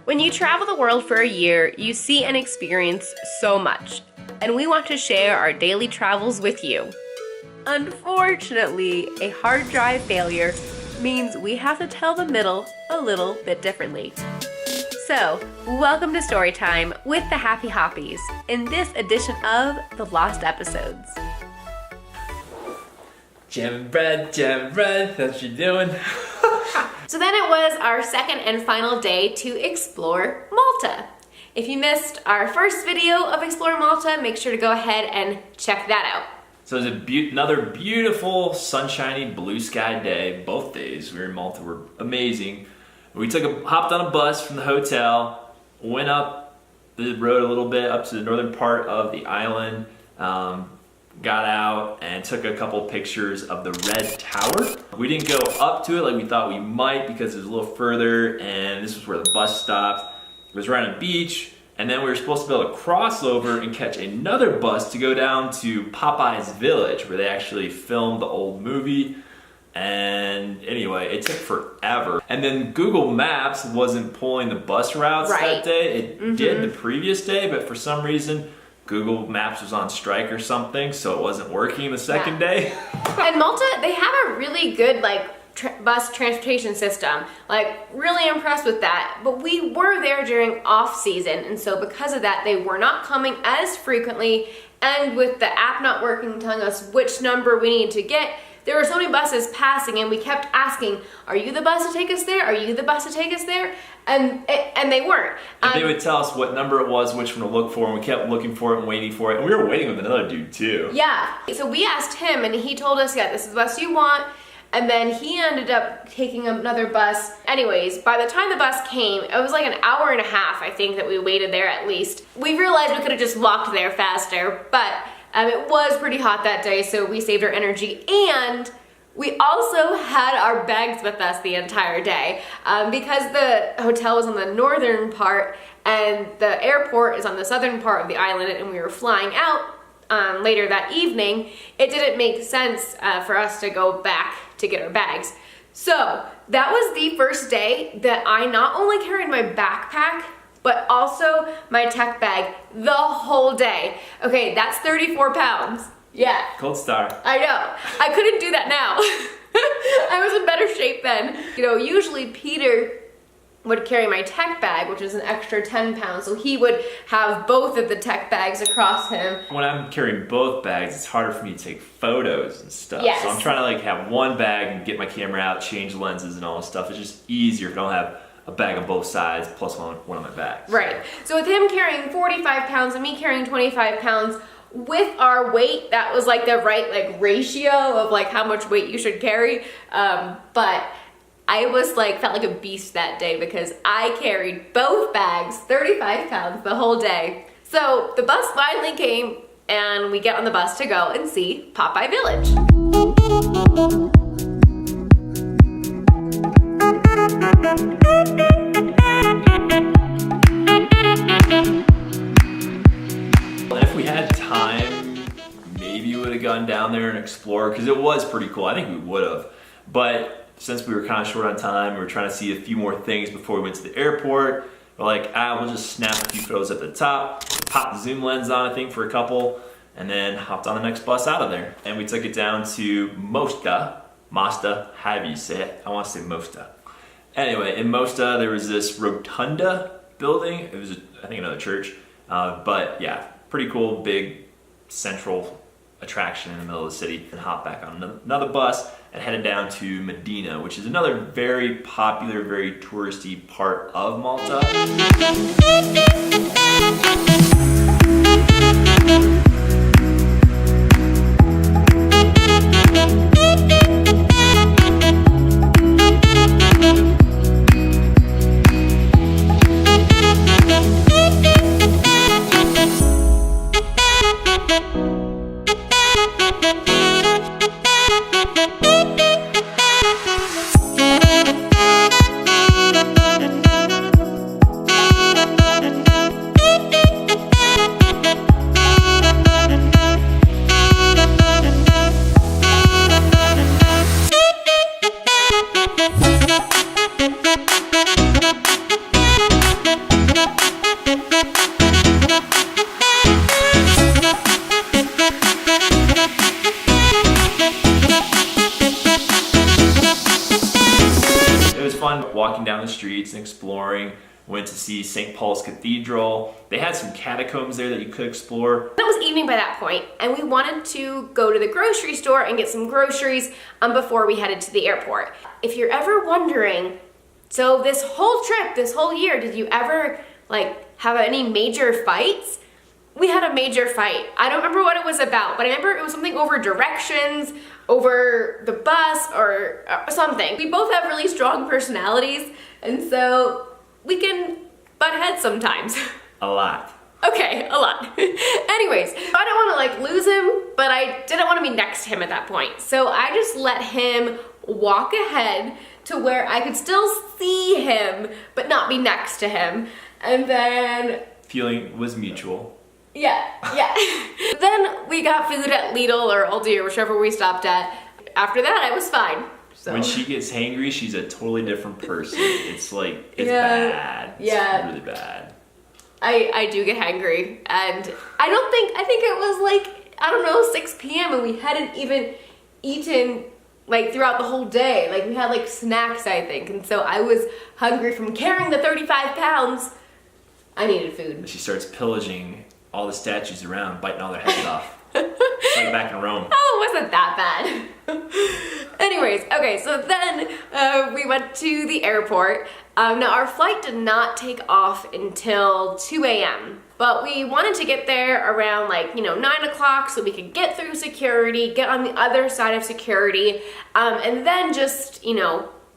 When you travel the world for a year, you see and experience so much, and we want to share our daily travels with you. Unfortunately, a hard drive failure means we have to tell the middle a little bit differently. So, welcome to Storytime with the Happy Hoppies in this edition of The Lost Episodes. Jam bread, that's what you're doing. So then it was our second and final day to explore Malta. If you missed our first video of Explore Malta, make sure to go ahead and check that out. So it was another beautiful, sunshiny, blue sky day. Both days we were in Malta were amazing. We hopped on a bus from the hotel, went up the road a little bit up to the northern part of the island, got out and took a couple pictures of the Red Tower. We didn't go up to it like we thought we might because it was a little further, and this was where the bus stopped. It was right on the beach, and then we were supposed to be able to cross over and catch another bus to go down to Popeye's village where they actually filmed the old movie. And anyway, it took forever. And then Google Maps wasn't pulling the bus routes that day. It did the previous day, but for some reason Google Maps was on strike or something, so it wasn't working the second day. And Malta, they have a really good bus transportation system. Really impressed with that. But we were there during off season, and so because of that, they were not coming as frequently. And with the app not working, telling us which number we need to get, there were so many buses passing, and we kept asking, "Are you the bus to take us there? Are you the bus to take us there?" And they weren't. And they would tell us what number it was, which one to look for, and we kept looking for it and waiting for it. And we were waiting with another dude too. Yeah. So we asked him, and he told us, "Yeah, this is the bus you want." And then he ended up taking another bus. Anyways, by the time the bus came, it was like an hour and a half, I think, that we waited there at least. We realized we could have just walked there faster, but it was pretty hot that day, so we saved our energy. And we also had our bags with us the entire day because the hotel was on the northern part and the airport is on the southern part of the island, and we were flying out later that evening. It didn't make sense for us to go back to get our bags. So that was the first day that I not only carried my backpack, but also my tech bag the whole day. Okay, that's 34 pounds. Yeah. Cold start. I know. I couldn't do that now. I was in better shape then. Usually Peter would carry my tech bag, which is an extra 10 pounds, so he would have both of the tech bags across him. When I'm carrying both bags, it's harder for me to take photos and stuff. Yes. So I'm trying to have one bag and get my camera out, change lenses and all this stuff. It's just easier if I don't have a bag on both sides plus one on my back. Right. So with him carrying 45 pounds and me carrying 25 pounds, with our weight, that was the right ratio of how much weight you should carry. But I was felt like a beast that day because I carried both bags, 35 pounds the whole day. So the bus finally came and we get on the bus to go and see Popeye Village. And if we had time, maybe we would have gone down there and explored because it was pretty cool. I think we would have. But since we were kind of short on time, we were trying to see a few more things before we went to the airport. We're like, we'll just snap a few photos at the top, pop the zoom lens on, I think, for a couple, and then hopped on the next bus out of there. And we took it down to Mosta, however you say it. I want to say Mosta. Anyway, in Mosta, there was this rotunda building. It was, I think, another church. But yeah, pretty cool, big central attraction in the middle of the city. And hopped back on another bus and headed down to Mdina, which is another very popular, very touristy part of Malta. streets and exploring. Went to see St. Paul's Cathedral. They had some catacombs there that you could explore. It was evening by that point, and we wanted to go to the grocery store and get some groceries before we headed to the airport. If you're ever wondering, so this whole trip, this whole year, did you ever have any major fights? We had a major fight. I don't remember what it was about, but I remember it was something over directions, over the bus, or something. We both have really strong personalities, and so we can butt heads sometimes. A lot. Okay, a lot. Anyways, I don't want to lose him, but I didn't want to be next to him at that point. So I just let him walk ahead to where I could still see him, but not be next to him. And then... Feeling was mutual. Yeah. Then we got food at Lidl or Aldi or whichever we stopped at. After that, I was fine. So. When she gets hangry, she's a totally different person. It's bad. It's really bad. I do get hangry, and I think it was 6 p.m. and we hadn't even eaten throughout the whole day. We had snacks, I think, and so I was hungry from carrying the 35 pounds. I needed food. She starts pillaging all the statues around, biting all their heads off. It's like back in Rome. Oh, it wasn't that bad. Anyways, okay, so then we went to the airport. Now, our flight did not take off until 2 a.m., but we wanted to get there around 9 o'clock so we could get through security, get on the other side of security, and then just,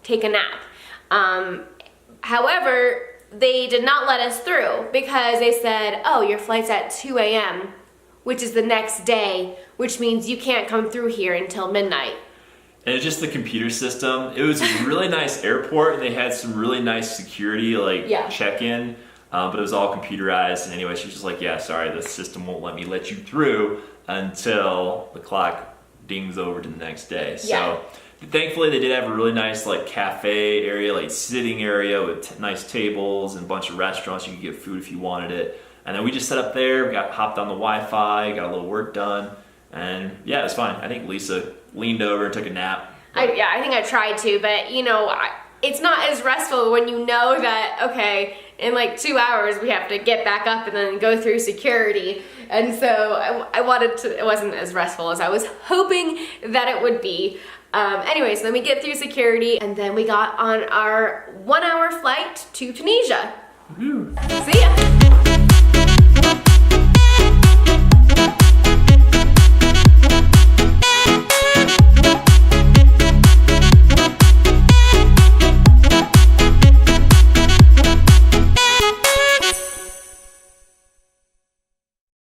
take a nap. However, they did not let us through because they said, oh, your flight's at 2 a.m., which is the next day, which means you can't come through here until midnight. And it's just the computer system. It was a really nice airport, and they had some really nice security, check-in, but it was all computerized. And anyway, she was just yeah, sorry, the system won't let you through until the clock dings over to the next day. Yeah. So thankfully, they did have a really nice cafe area, sitting area with nice tables and a bunch of restaurants. You could get food if you wanted it. And then we just set up there, hopped on the Wi-Fi, got a little work done, and yeah, it was fine. I think Lisa leaned over and took a nap. I think I tried to, but it's not as restful when you know that, okay, in 2 hours we have to get back up and then go through security. And so it wasn't as restful as I was hoping that it would be. Anyways, then we get through security, and then we got on our 1-hour flight to Tunisia. Woo. See ya!